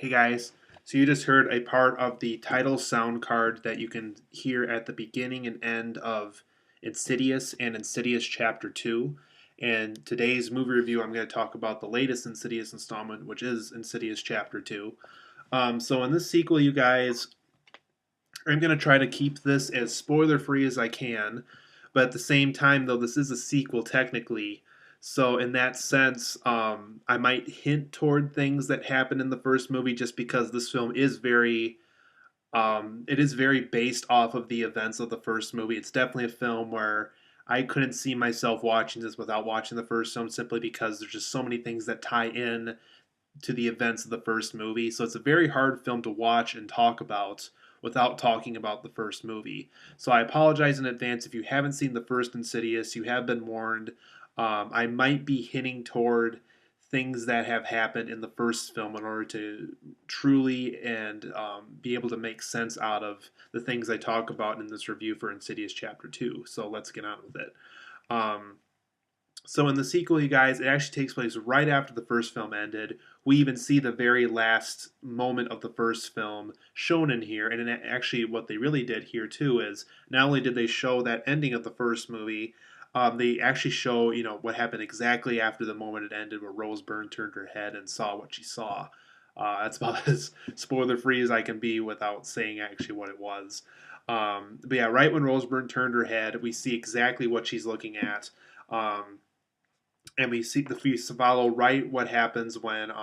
Hey guys, so you just heard a part of the title sound card that you can hear at the beginning and end of Insidious and Insidious Chapter 2. And today's movie review, I'm going to talk about the latest Insidious installment, which is Insidious Chapter 2. So in this sequel, you guys, I'm going to try to keep this as spoiler free as I can, but at the same time, though, this is a sequel technically. So in that sense, I might hint toward things that happened in the first movie, just because this film is it is very based off of the events of the first movie. It's definitely a film where I couldn't see myself watching this without watching the first film, simply because there's just so many things that tie in to the events of the first movie. So it's a very hard film to watch and talk about without talking about the first movie. So I apologize in advance if you haven't seen the first Insidious. You have been warned. I might be hinting toward things that have happened in the first film in order to truly and be able to make sense out of the things I talk about in this review for Insidious Chapter 2. So let's get on with it. Um, so in the sequel, you guys, it actually takes place right after the first film ended. We even see the very last moment of the first film shown in here. And actually, what they really did here too is not only did they show that ending of the first movie, they actually show what happened exactly after the moment it ended, where Rose Byrne turned her head and saw what she saw. That's about as spoiler free as I can be without saying actually what it was. But yeah, right when Rose Byrne turned her head, we see exactly what she's looking at. And we follow right what happens when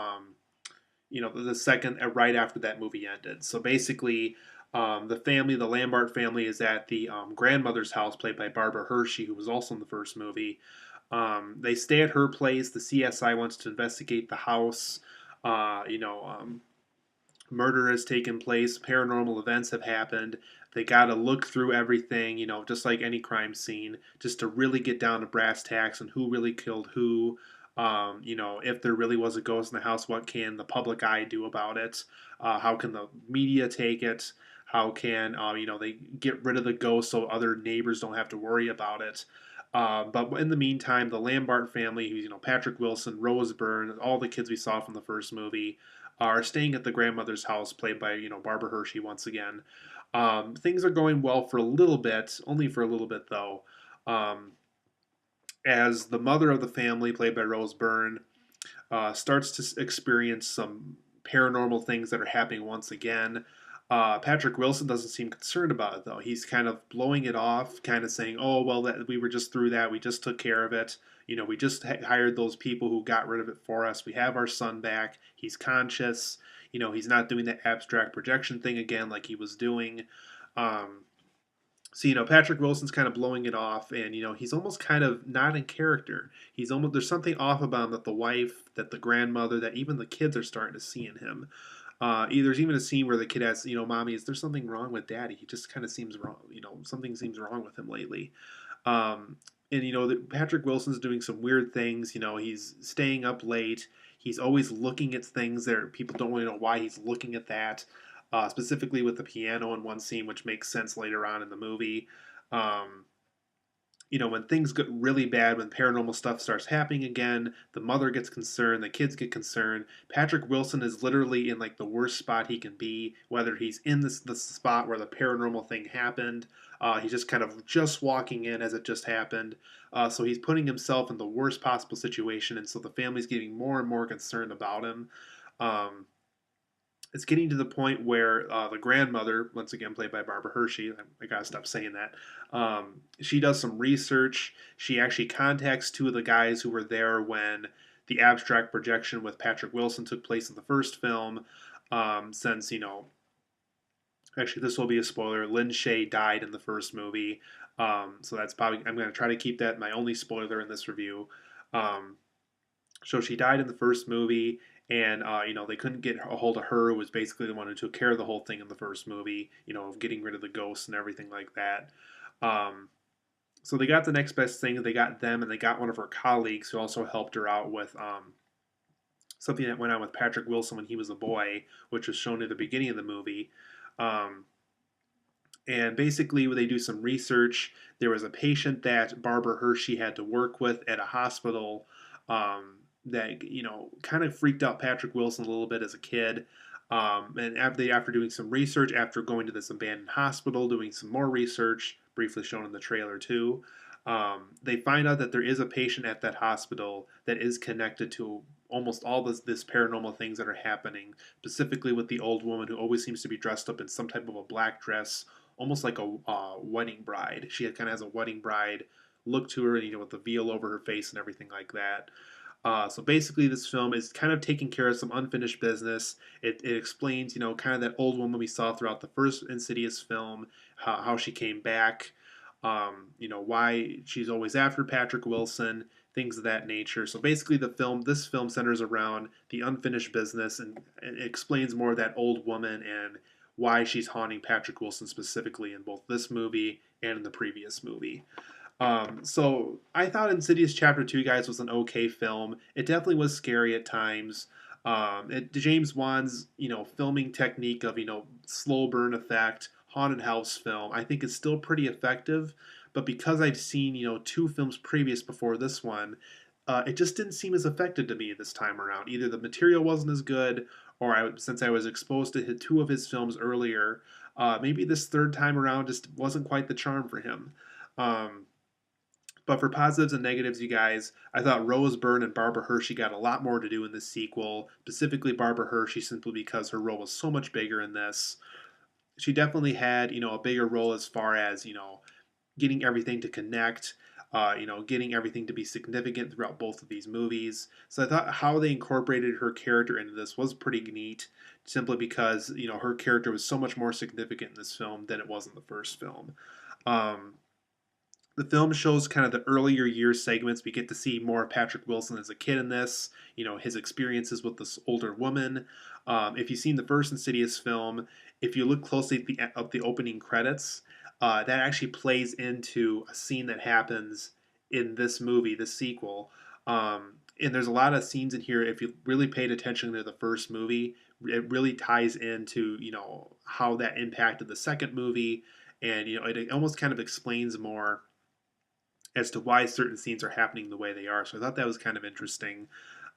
the second right after that movie ended. So basically, the Lambert family, is at the grandmother's house, played by Barbara Hershey, who was also in the first movie. They stay at her place. The CSI wants to investigate the house. Uh, you know, um, Murder has taken place, paranormal events have happened. They got to look through everything, just like any crime scene, just to really get down to brass tacks and who really killed who. If there really was a ghost in the house, what can the public eye do about it? How can the media take it? How can they get rid of the ghost so other neighbors don't have to worry about it? But in the meantime, the Lambert family, who's Patrick Wilson, Rose Byrne, all the kids we saw from the first movie, are staying at the grandmother's house, played by Barbara Hershey once again. Things are going well for a little bit, only for a little bit though. Um, as the mother of the family, played by Rose Byrne, starts to experience some paranormal things that are happening once again. Patrick Wilson doesn't seem concerned about it though. He's kind of blowing it off, kind of saying, "Oh well, we were just through that. We just took care of it. We just hired those people who got rid of it for us. We have our son back. He's conscious. He's not doing the abstract projection thing again like he was doing." Um, so Patrick Wilson's kind of blowing it off, and he's almost kind of not in character. He's almost There's something off about him that the wife, that the grandmother, that even the kids are starting to see in him. There's even a scene where the kid asks, "Mommy, is there something wrong with Daddy? He just kind of seems wrong. Something seems wrong with him lately." Um, and Patrick Wilson's doing some weird things. He's staying up late. He's always looking at things that people don't really know why he's looking at that. Specifically with the piano in one scene, which makes sense later on in the movie. Um, when things get really bad, when paranormal stuff starts happening again, the mother gets concerned, the kids get concerned. Patrick Wilson is literally in like the worst spot he can be, whether he's in the spot where the paranormal thing happened. He's just kind of just walking in as it just happened. So he's putting himself in the worst possible situation, and so the family's getting more and more concerned about him. Um, it's getting to the point where the grandmother, once again played by Barbara Hershey, I gotta stop saying that. She does some research. She actually contacts two of the guys who were there when the abstract projection with Patrick Wilson took place in the first film. Since actually this will be a spoiler. Lin Shaye died in the first movie, so that's probably I'm going to try to keep that my only spoiler in this review. Um, so she died in the first movie, and they couldn't get a hold of her. Who was basically the one who took care of the whole thing in the first movie. Of getting rid of the ghosts and everything like that. Um, so they got the next best thing. They got them, and they got one of her colleagues who also helped her out with something that went on with Patrick Wilson when he was a boy, which was shown at the beginning of the movie. Um, and basically, they do some research. There was a patient that Barbara Hershey had to work with at a hospital, that kind of freaked out Patrick Wilson a little bit as a kid. And after doing some research, after going to this abandoned hospital, doing some more research, briefly shown in the trailer too, they find out that there is a patient at that hospital that is connected to almost all this paranormal things that are happening, specifically with the old woman who always seems to be dressed up in some type of a black dress, almost like a wedding bride. She kind of has a wedding bride look to her, with the veil over her face and everything like that. So basically, this film is kind of taking care of some unfinished business. It explains, kind of that old woman we saw throughout the first Insidious film, how she came back, why she's always after Patrick Wilson, things of that nature. So basically, this film centers around the unfinished business, and it explains more of that old woman and why she's haunting Patrick Wilson specifically in both this movie and in the previous movie. So I thought Insidious Chapter 2, guys, was an okay film. It definitely was scary at times. James Wan's, filming technique of, slow burn effect, haunted house film, I think is still pretty effective. But because I'd seen, two films previous before this one, it just didn't seem as effective to me this time around. Either the material wasn't as good, or since I was exposed to two of his films earlier, maybe this third time around just wasn't quite the charm for him. Um, but for positives and negatives, you guys, I thought Rose Byrne and Barbara Hershey got a lot more to do in this sequel. Specifically, Barbara Hershey, simply because her role was so much bigger in this. She definitely had, a bigger role as far as, getting everything to connect, getting everything to be significant throughout both of these movies. So I thought how they incorporated her character into this was pretty neat, simply because, her character was so much more significant in this film than it was in the first film. Um, the film shows kind of the earlier years segments. We get to see more of Patrick Wilson as a kid in this, his experiences with this older woman. If you've seen the first Insidious film, if you look closely at the opening credits, that actually plays into a scene that happens in this movie, this sequel. And there's a lot of scenes in here. If you really paid attention to the first movie, it really ties into how that impacted the second movie, and it almost kind of explains more as to why certain scenes are happening the way they are. So I thought that was kind of interesting.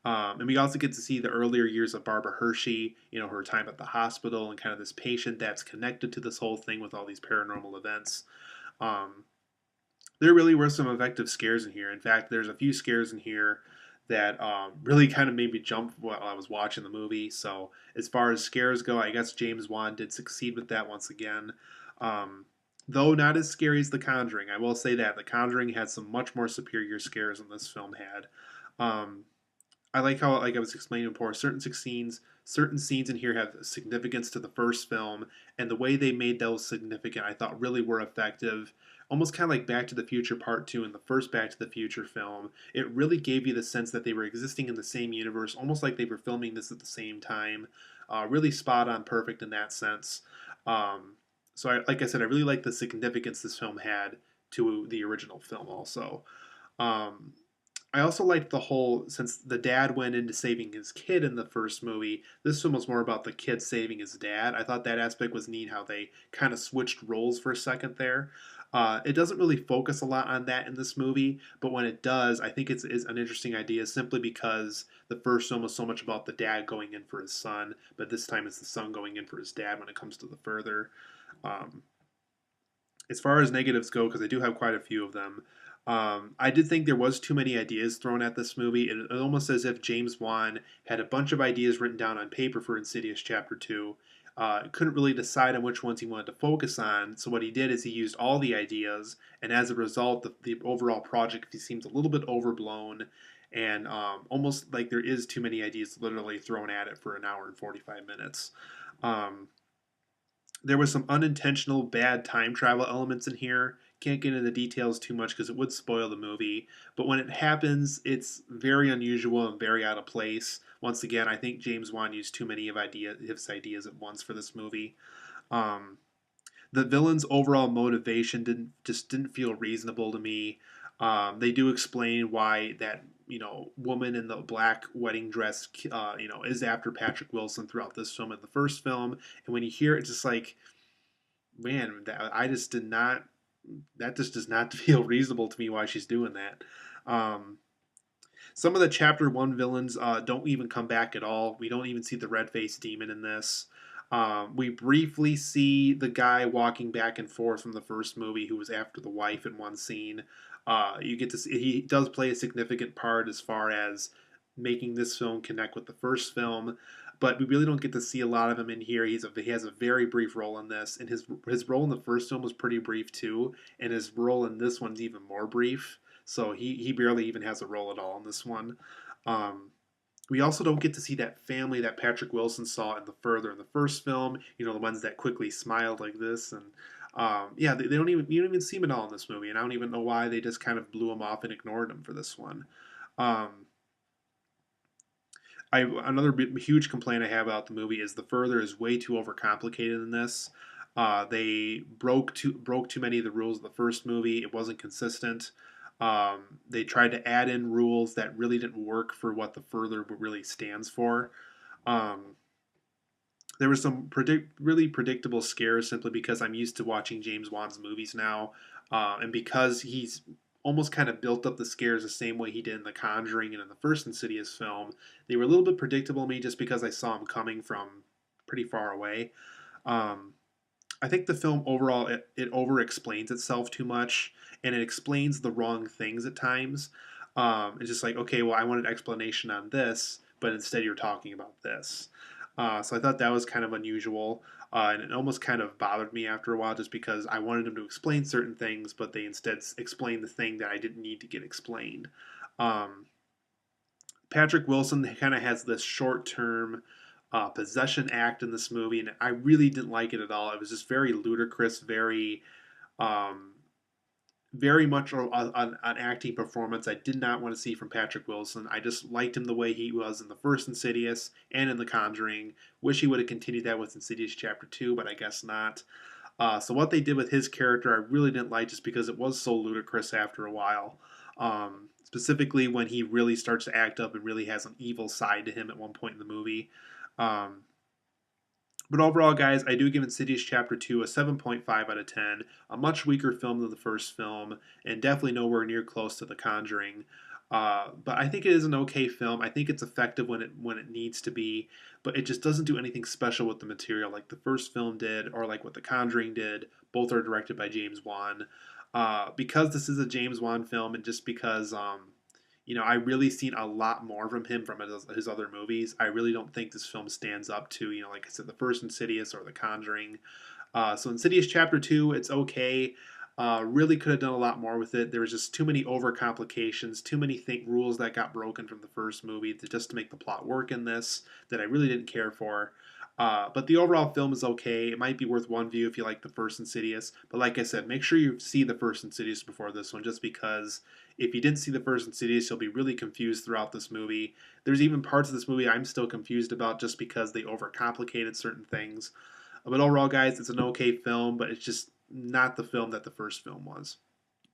And we also get to see the earlier years of Barbara Hershey, her time at the hospital and kind of this patient that's connected to this whole thing with all these paranormal events. Um, there really were some effective scares in here. In fact, there's a few scares in here that really kind of made me jump while I was watching the movie. So as far as scares go, I guess James Wan did succeed with that once again. Um, though not as scary as The Conjuring, I will say that The Conjuring had some much more superior scares than this film had. Um, I like how, like I was explaining before, certain scenes in here have significance to the first film, and the way they made those significant, I thought, really were effective. Almost kind of like Back to the Future Part 2 in the first Back to the Future film. It really gave you the sense that they were existing in the same universe, almost like they were filming this at the same time. Really spot on perfect in that sense. Like I said, I really like the significance this film had to the original film also. Um, I also liked the whole, since the dad went into saving his kid in the first movie, this film was more about the kid saving his dad. I thought that aspect was neat, how they kind of switched roles for a second there. It doesn't really focus a lot on that in this movie, but when it does, I think it's an interesting idea simply because the first film was so much about the dad going in for his son, but this time it's the son going in for his dad when it comes to the further. Um, as far as negatives go, because I do have quite a few of them, I did think there was too many ideas thrown at this movie. It almost as if James Wan had a bunch of ideas written down on paper for Insidious Chapter 2. Couldn't really decide on which ones he wanted to focus on. So what he did is he used all the ideas, and as a result, the overall project seems a little bit overblown, and almost like there is too many ideas literally thrown at it for an hour and 45 minutes. Um, there was some unintentional bad time travel elements in here. Can't get into the details too much because it would spoil the movie. But when it happens, it's very unusual and very out of place. Once again, I think James Wan used too many of his ideas at once for this movie. Um, the villain's overall motivation didn't feel reasonable to me. They do explain why that woman in the black wedding dress is after Patrick Wilson throughout this film and the first film, and when you hear it, it's just like, man, I just did not. That just does not feel reasonable to me why she's doing that. Um, Some of the chapter one villains don't even come back at all. We don't even see the red faced demon in this. We briefly see the guy walking back and forth from the first movie who was after the wife in one scene. You get to see he does play a significant part as far as making this film connect with the first film, but we really don't get to see a lot of him in here. He has a very brief role in this, and his role in the first film was pretty brief too, and his role in this one's even more brief. So he barely even has a role at all in this one. Um, we also don't get to see that family that Patrick Wilson saw in the first film. You know, the ones that quickly smiled like this, and yeah, they don't even you don't even see him at all in this movie, and I don't even know why they just kind of blew him off and ignored him for this one. Um, another huge complaint I have about the movie is the further is way too overcomplicated in this. They broke too many of the rules of the first movie. It wasn't consistent. They tried to add in rules that really didn't work for what the further really stands for. Um, there were some really predictable scares simply because I'm used to watching James Wan's movies now, and because he's almost kind of built up the scares the same way he did in The Conjuring and in the first Insidious film. They were a little bit predictable to me just because I saw him coming from pretty far away. Um, I think the film overall it over explains itself too much, and it explains the wrong things at times. It's just like, okay, well, I wanted explanation on this, but instead you're talking about this. So I thought that was kind of unusual, and it almost kind of bothered me after a while, just because I wanted them to explain certain things, but they instead explained the thing that I didn't need to get explained. Um, Patrick Wilson kind of has this short term possession act in this movie, and I really didn't like it at all. It was just very ludicrous, um, very much an acting performance I did not want to see from Patrick Wilson. I just liked him the way he was in the first Insidious and in The Conjuring. Wish he would have continued that with Insidious Chapter 2, but I guess not. So what they did with his character, I really didn't like just because it was so ludicrous after a while. Specifically when he really starts to act up and really has an evil side to him at one point in the movie. Um, but overall, guys, I do give Insidious Chapter 2 a 7.5 out of 10. A much weaker film than the first film, and definitely nowhere near close to The Conjuring. But I think it is an okay film. I think it's effective when it needs to be, but it just doesn't do anything special with the material like the first film did, or like what The Conjuring did. Both are directed by James Wan. Because this is a James Wan film, and just because I really seen a lot more from him from his other movies. I really don't think this film stands up to, like I said, the first Insidious or The Conjuring. So Insidious Chapter 2, it's okay. Really could have done a lot more with it. There was just too many overcomplications, too many rules that got broken from the first movie just to make the plot work in this that I really didn't care for. But the overall film is okay. It might be worth one view if you like the first Insidious. But like I said, make sure you see the first Insidious before this one, just because if you didn't see the first Insidious, you'll be really confused throughout this movie. There's even parts of this movie I'm still confused about just because they overcomplicated certain things. But overall, guys, it's an okay film, but it's just not the film that the first film was.